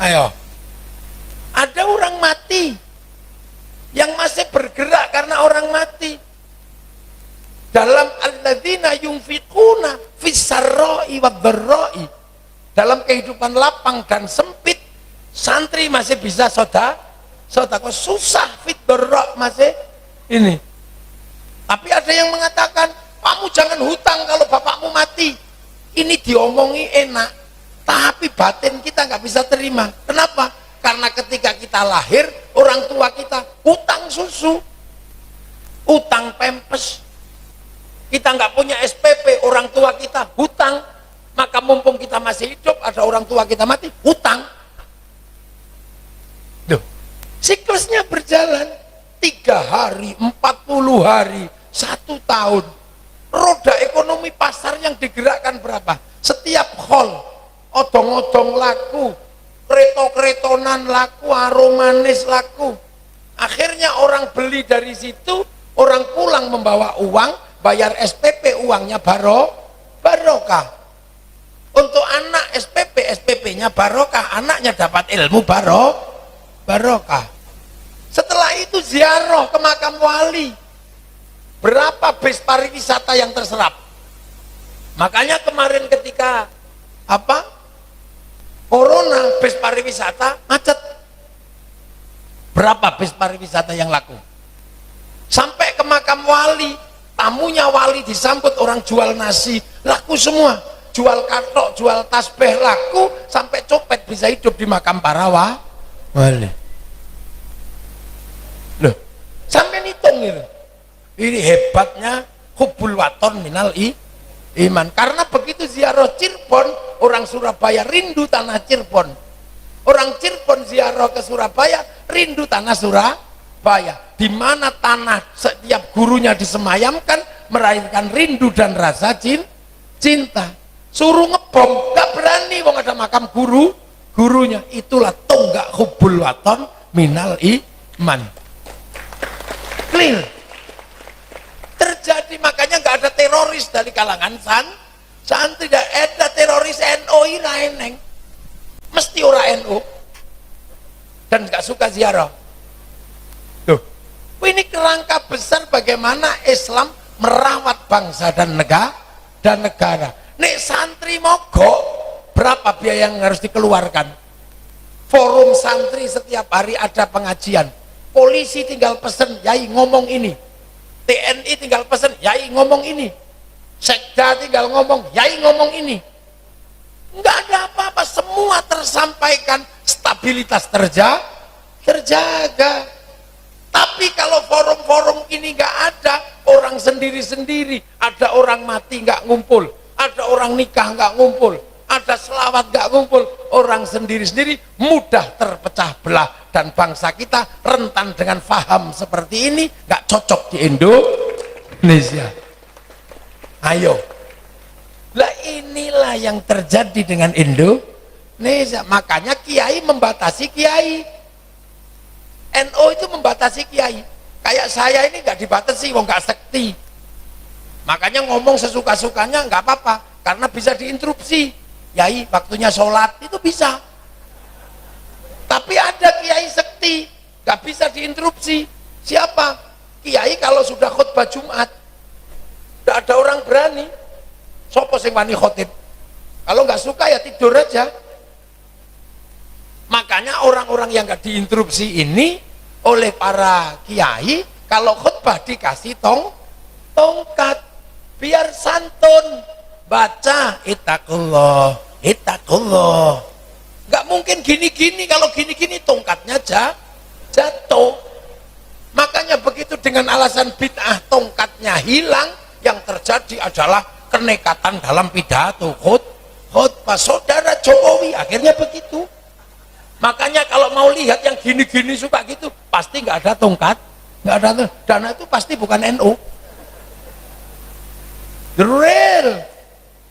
Ayo, ada orang mati yang masih bergerak karena orang mati. Dalam alladzina yunfiquna fis-sarra'i wad-dharra'i, dalam kehidupan lapang dan sempit, santri masih bisa sedekah, susah fit dharra masih ini. Tapi ada yang mengatakan, kamu jangan hutang kalau bapakmu mati. Ini diomongi enak, tapi batin kita nggak bisa terima. Kenapa? Karena ketika kita lahir, orang tua kita hutang susu, hutang pempes. Kita nggak punya SPP, orang tua kita hutang. Maka mumpung kita masih hidup, ada orang tua kita mati, hutang. Duh, siklusnya berjalan 3 hari, 40 hari, 1 tahun. Roda ekonomi pasar yang digerakkan berapa? Setiap hall, odong-odong laku, kreto-kretonan laku, aromanis laku. Akhirnya orang beli dari situ, orang pulang membawa uang, bayar SPP, uangnya barokah. Untuk anak SPP-nya barokah, anaknya dapat ilmu barokah. Setelah itu ziarah ke makam wali. Berapa bis pariwisata yang terserap? Makanya kemarin ketika corona, bis pariwisata macet. Berapa bis pariwisata yang laku? Sampai ke makam wali, tamunya wali disambut orang jual nasi, laku semua. Jual kartok, jual tasbih laku, sampai copet bisa hidup di makam para wali. Loh, sampai hitung gitu. Ini hebatnya hubbul waton minal iman. Karena begitu ziarah Cirebon, orang Surabaya rindu tanah Cirebon. Orang Cirebon ziarah ke Surabaya, rindu tanah Surabaya. Di mana tanah setiap gurunya disemayamkan, melahirkan rindu dan rasa cinta. Suruh ngebom, gak berani, wong ada makam gurunya. Itulah tonggak hubbul waton minal iman. Clear. Terjadi, makanya gak ada teroris dari kalangan santri. Tidak ada teroris NU ini, mesti orang NU dan gak suka ziarah. Tuh, ini kerangka besar bagaimana Islam merawat bangsa dan negara. Nek santri mogok, berapa biaya yang harus dikeluarkan? Forum santri setiap hari ada pengajian. Polisi tinggal pesen, yai ngomong ini. TNI tinggal pesen, yai ngomong ini. Sekda tinggal ngomong, yai ngomong ini. Enggak ada apa-apa, semua tersampaikan, stabilitas terjaga. Tapi kalau forum-forum ini enggak ada, orang sendiri-sendiri, ada orang mati enggak ngumpul, ada orang nikah enggak ngumpul, ada selawat enggak ngumpul, orang sendiri-sendiri mudah terpecah belah. Dan bangsa kita rentan dengan faham seperti ini, enggak cocok di Indonesia. Ayo, lah inilah yang terjadi dengan Indonesia. Makanya kiai membatasi kiai, NU itu membatasi kiai. Kayak saya ini nggak dibatasi, wong nggak sekti. Makanya ngomong sesuka-sukanya nggak apa-apa, karena bisa diinterupsi. Kiai waktunya sholat itu bisa. Tapi ada kiai sekti nggak bisa diinterupsi. Siapa? Kiai kalau sudah khutbah Jumat, nggak ada orang berani. Sopo sing wani khotib? Kalau nggak suka ya tidur aja. Makanya orang-orang yang nggak diinterupsi ini oleh para kiai, kalau khutbah dikasih tongkat biar santun, baca ittaqullah, ittaqullah. Nggak mungkin gini-gini, kalau gini-gini tongkatnya jatuh. Makanya begitu dengan alasan bid'ah tongkatnya hilang, yang terjadi adalah kenekatan dalam pidato khutbah saudara Jokowi, akhirnya begitu. Makanya kalau mau lihat yang gini-gini suka gitu, pasti nggak ada tongkat, nggak ada dana, itu pasti bukan NU. The real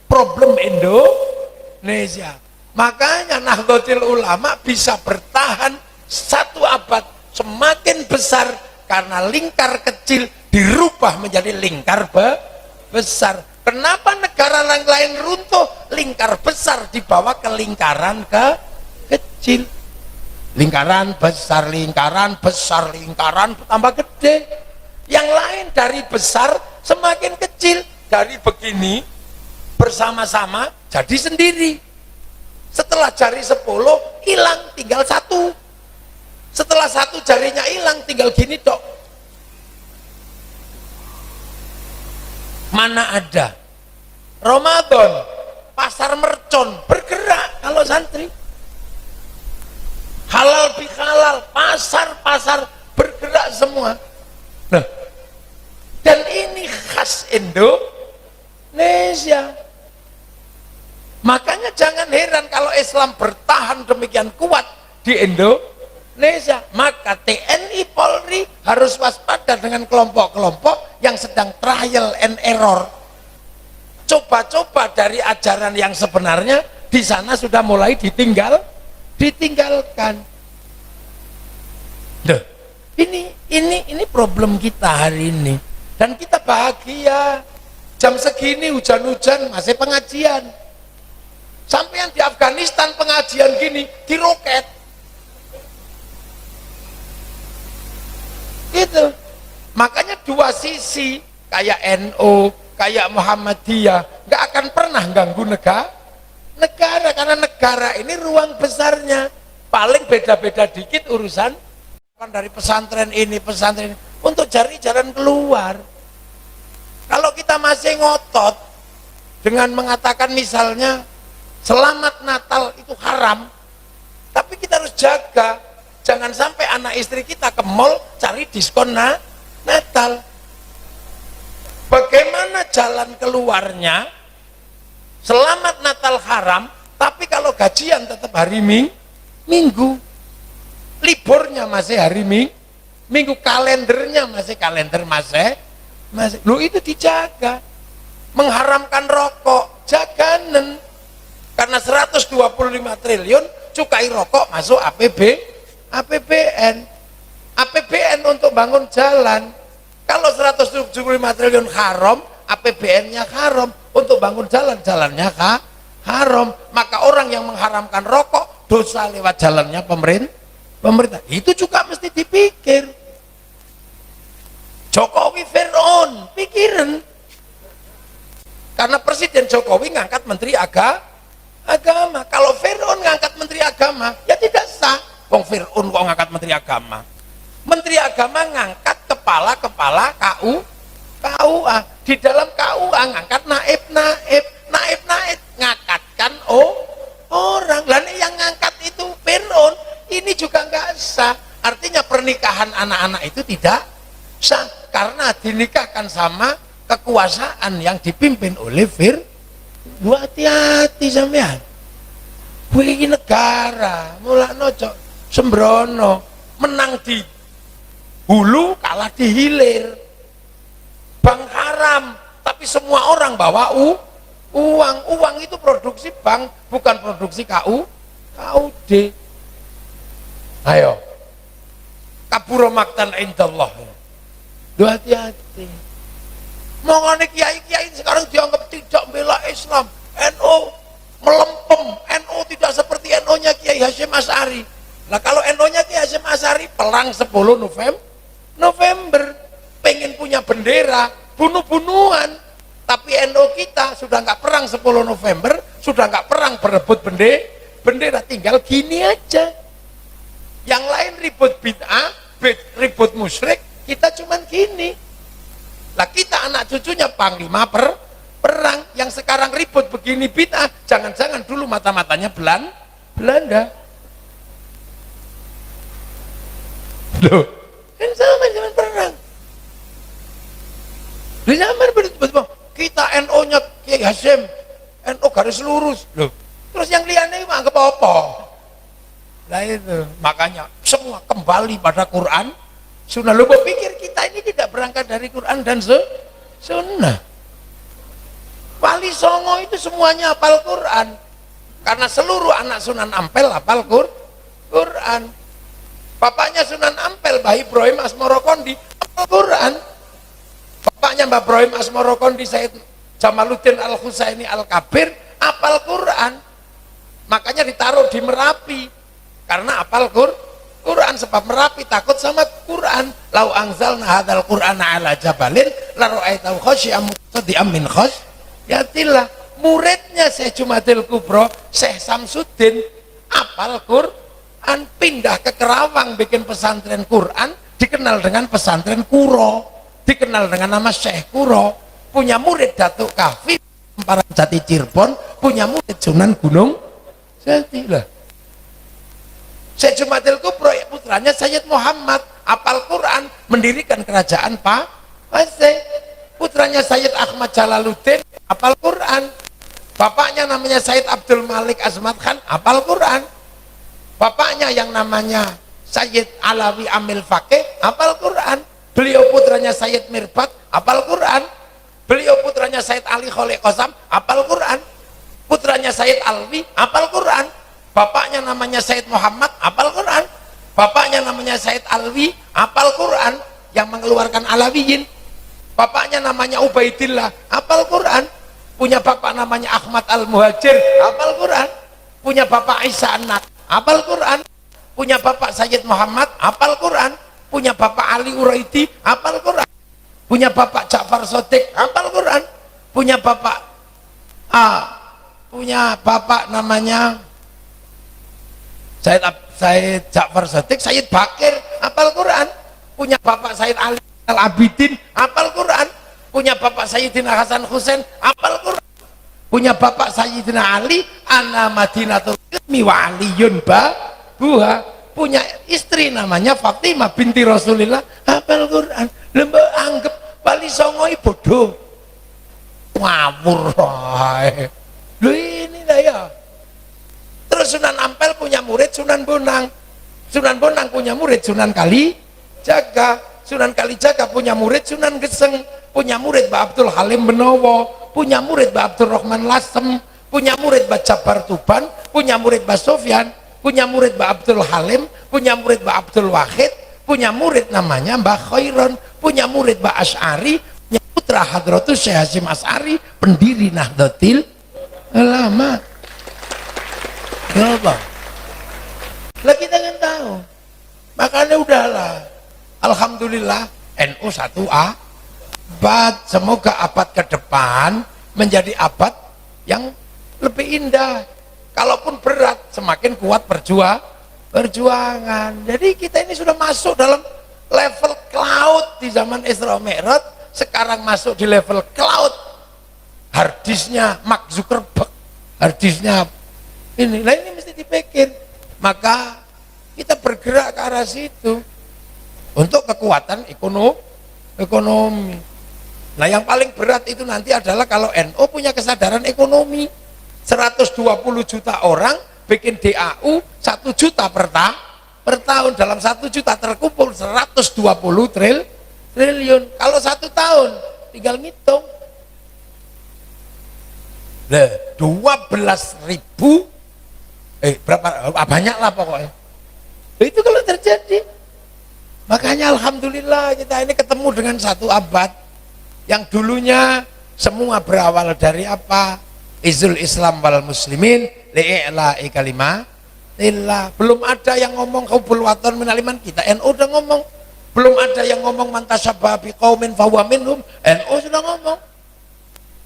problem Indonesia. Makanya Nahdlatul Ulama bisa bertahan 1 abad semakin besar karena lingkar kecil dirubah menjadi lingkar besar. Kenapa negara lain runtuh? Lingkar besar dibawa ke lingkaran kecil. Lingkaran besar, lingkaran besar, lingkaran tambah gede. Yang lain dari besar semakin kecil. Dari begini bersama-sama jadi sendiri. Setelah jari 10 hilang, tinggal 1. Setelah 1 jarinya hilang, tinggal gini dok. Mana ada Ramadan pasar mercon bergerak kalau santri, halal bihalal, pasar-pasar bergerak semua. Nah, dan ini khas Indonesia. Makanya jangan heran kalau Islam bertahan demikian kuat di Indonesia. Maka TNI Polri harus waspada dengan kelompok-kelompok yang sedang trial and error. Coba-coba dari ajaran yang sebenarnya di sana sudah mulai ditinggalkan. Duh, ini problem kita hari ini. Dan kita bahagia. Jam segini hujan-hujan masih pengajian. Sampai yang di Afghanistan pengajian gini diroket. Gitu. Makanya 2 sisi, kayak NU, kayak Muhammadiyah, nggak akan pernah ganggu negara, karena negara ini ruang besarnya. Paling beda-beda dikit urusan dari pesantren ini, pesantren ini, untuk cari jalan keluar. Kalau kita masih ngotot dengan mengatakan misalnya selamat Natal itu haram, tapi kita harus jaga jangan sampai anak istri kita ke mall cari diskon Natal. Bagaimana jalan keluarnya? Selamat Natal haram, tapi kalau gajian tetap hari Minggu, liburnya masih hari Minggu, kalendernya masih kalender masih. Lu itu dijaga. Mengharamkan rokok, jaganen. Karena 125 triliun cukai rokok masuk APBN untuk bangun jalan. Kalau 175 triliun haram, APBN-nya haram, untuk bangun jalan-jalannya haram. Maka orang yang mengharamkan rokok dosa lewat jalannya pemerintah. Itu juga mesti dipikir. Jokowi Fir'aun, pikirin. Karena Presiden Jokowi ngangkat Menteri Agama. Kalau Fir'aun ngangkat Menteri Agama, ya tidak sah. Wong Fir'aun kok ngangkat Menteri Agama. Menteri Agama ngangkat kepala KUA. Di dalam KUA ngangkat naib ngangkatkan orang. Lalu yang ngangkat itu Fir'aun, ini juga nggak sah. Artinya pernikahan anak-anak itu tidak sah karena dinikahkan sama kekuasaan yang dipimpin oleh Fir'aun. Hati-hati sampean. Kuwi negara, mulakno cok sembrono, menang di hulu kalah di hilir. Bank haram, tapi semua orang bawa uang. Uang itu produksi bank, bukan produksi KUD. Ayo. Kabura maktan indallah. Hati-hati. Mongone kiai-kiai sekarang dianggap tidak bela Islam. NU melempem, NU tidak seperti NU-nya Kiai Hasyim Asy'ari. Nah kalau NU-nya Kiai Hasyim Asy'ari perang 10 November, pengen punya bendera, bunuh-bunuhan, tapi Tapi NU kita sudah nggak perang 10 November, sudah nggak perang berebut bendera, tinggal gini aja. Yang lain ribut bid'ah, ribut musyrik, kita cuman gini. Lah kita anak cucunya panglima perang, yang sekarang ribut begini bid'ah, jangan-jangan dulu mata-matanya Belanda. Loh, kan sama zaman perang. Di zaman betul-betul kita NU-nya Kiai Hasyim, NU garis lurus. Loh, terus yang liane anggap apa? Nah itu, makanya semua kembali pada Quran, Sunnah. Lu pikir kita ini tidak berangkat dari Quran dan Sunnah? Wali Songo itu semuanya hafal Quran, karena seluruh anak Sunan Ampel hafal Quran. Bapaknya Sunan Ampel, Mbah Ibrahim Asmoro Kondi, hafal Quran. Bapaknya Mbah Ibrahim Asmoro Kondi, Said Jamaluddin Al-Husaini Al-Kabir, hafal Quran. Makanya ditaruh di Merapi, karena hafal Quran. Sebab Merapi takut sama Quran. Lau anzalna hadzal Qur'ana ala jabalin la ra'aitahu khasyi'an muqtadi'an min khasyatillah. Muridnya Syekh Jumadil Kubro, Syekh Samsuddin, hafal Quran, pindah ke Kerawang bikin pesantren Quran, dikenal dengan pesantren Kuro, dikenal dengan nama Syekh Kuro. Punya murid Datuk Kafi Parang Jati Cirebon, punya murid Sunan Gunung Jati. Lah Syekh Jumadil Kubro putranya Sayyid Muhammad, hafal Quran, mendirikan kerajaan Aceh. Putranya Sayyid Ahmad Jalaluddin, hafal Quran. Bapaknya namanya Sayyid Abdul Malik Azmat Khan, hafal Quran. Bapaknya yang namanya Sayyid Alawi Amil Fakih, hafal Quran. Beliau putranya Sayyid Mirbat, hafal Quran. Beliau putranya Sayyid Ali Kholek Qasam, hafal Quran. Putranya Sayyid Alwi, hafal Quran. Bapaknya namanya Sayyid Muhammad, hafal Quran. Bapaknya namanya Sayyid Alwi, hafal Quran, yang mengeluarkan Alawiyin. Bapaknya namanya Ubaidillah, hafal Quran. Punya bapak namanya Ahmad Al-Muhajir, hafal Quran. Punya bapak Isa Anak, hafal Quran. Punya bapak Sayyid Muhammad, hafal Quran. Punya bapak Ali Uraidi, hafal Quran. Punya bapak Ja'far Sodik, hafal Quran. Punya bapak namanya Sayyid Ja'far Sodik, Sayyid Bakir, hafal Quran. Punya bapak Sayyid Ali Al-Abidin, hafal Quran. Punya bapak Sayyidina Hasan Husain, hafal Quran. Punya bapak Sayyidina Ali, ana Madinatul Ilmi wa Aliyun buha. Punya istri namanya Fatimah binti Rasulillah, hafal Quran. Lembah anggap Wali Songo bodoh, ngawur. Loh ini lah ya. Terus Sunan Ampel punya murid Sunan Bonang. Sunan Bonang punya murid Sunan Kalijaga. Sunan Kalijaga punya murid Sunan Geseng. Punya murid Mbah Abdul Halim Benowo. Punya murid Mbah Abdul Rahman Lasem. Punya murid Mbah Jabar Tuban. Punya murid Mbah Sofyan. Punya murid Mbah Abdul Halim. Punya murid Mbah Abdul Wahid. Punya murid namanya Mbah Khairon. Punya murid Mbah Asy'ari. Punya putra Hadratus Syekh Hasyim Asy'ari, pendiri Nahdlatul Ulama. Apa? Lah kita kan tahu. Makanya udahlah. Alhamdulillah NU 1A. Semoga abad ke depan menjadi abad yang lebih indah. Kalaupun berat, semakin kuat perjuangan. Jadi kita ini sudah masuk dalam level cloud di zaman Isra Mi'raj. Sekarang masuk di level cloud. Harddisknya Mark Zuckerberg, harddisknya ini. Nah ini mesti dipikir. Maka kita bergerak ke arah situ untuk kekuatan ekonomi. Nah yang paling berat itu nanti adalah kalau NU punya kesadaran ekonomi. 120 juta orang bikin DAU 1 juta per tahun. Dalam 1 juta terkumpul 120 triliun. Kalau 1 tahun tinggal ngitung 12.000 berapa banyak lah pokoknya. Itu kalau terjadi. Makanya alhamdulillah kita ini ketemu dengan satu abad yang dulunya semua berawal dari apa? Izul Islam wal Muslimin li'i'la'i kalimatillah. Belum ada yang ngomong hubul waton minal iman, kita NU udah ngomong. Belum ada yang ngomong man tasyabbaha biqaumin fahuwa minhum, NU sudah ngomong.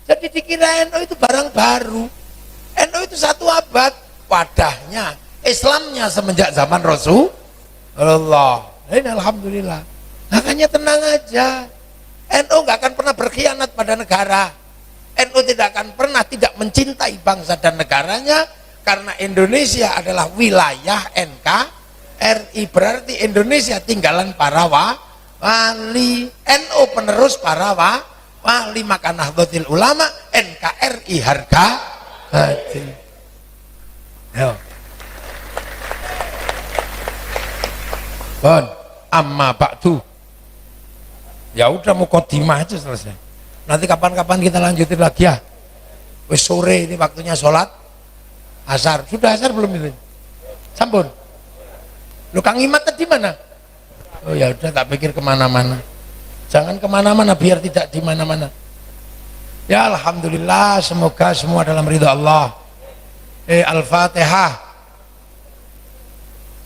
Jadi dikira NU itu barang baru. NU itu 1 abad wadahnya, Islamnya semenjak zaman Rasulullah. Ini alhamdulillah. Makanya tenang aja. NU nggak akan pernah berkhianat pada negara. NU tidak akan pernah tidak mencintai bangsa dan negaranya, karena Indonesia adalah wilayah NKRI. Berarti Indonesia tinggalan para wali, NU penerus para wali. Maka Nahdlatul Ulama NKRI harga mati. Yo. Bon, amma ba'du. Ya udah mukadimah aja selesai. Nanti kapan-kapan kita lanjutin lagi ya. Wis sore ini waktunya sholat asar. Sudah asar belum itu? Sampun. Lu Kang Imat tadi mana? Oh ya udah, tak pikir kemana-mana. Jangan kemana-mana biar tidak di mana-mana. Ya alhamdulillah, semoga semua dalam ridha Allah. Al-Fatihah.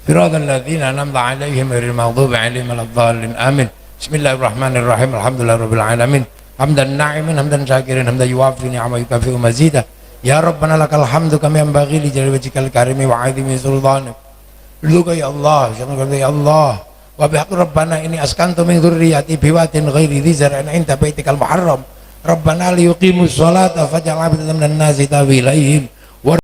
Siratal ladzina an'amta 'alaihim ghairil maghdubi 'alaihim waladdallin. Amin. Bismillahirrahmanirrahim. Alhamdulillahirabbil alamin. Hamdan na'iman hamdan syakirin hamdan yuwafi ni'ama yukafi'u mazida. Ya Rabbana lakal hamdu kama yanbaghi li jalali wajhikal karimi wa 'azimi sultanik. Luka ya Allah, ya Allah. Wa bihaqqi Rabbana ini askantu min dzurriyyati biwatin ghairi dzi zar'in 'inda baitikal muharram. Rabbana liyuqimus sholata faj'al 'afidatan minan nasi tahwi ilaihim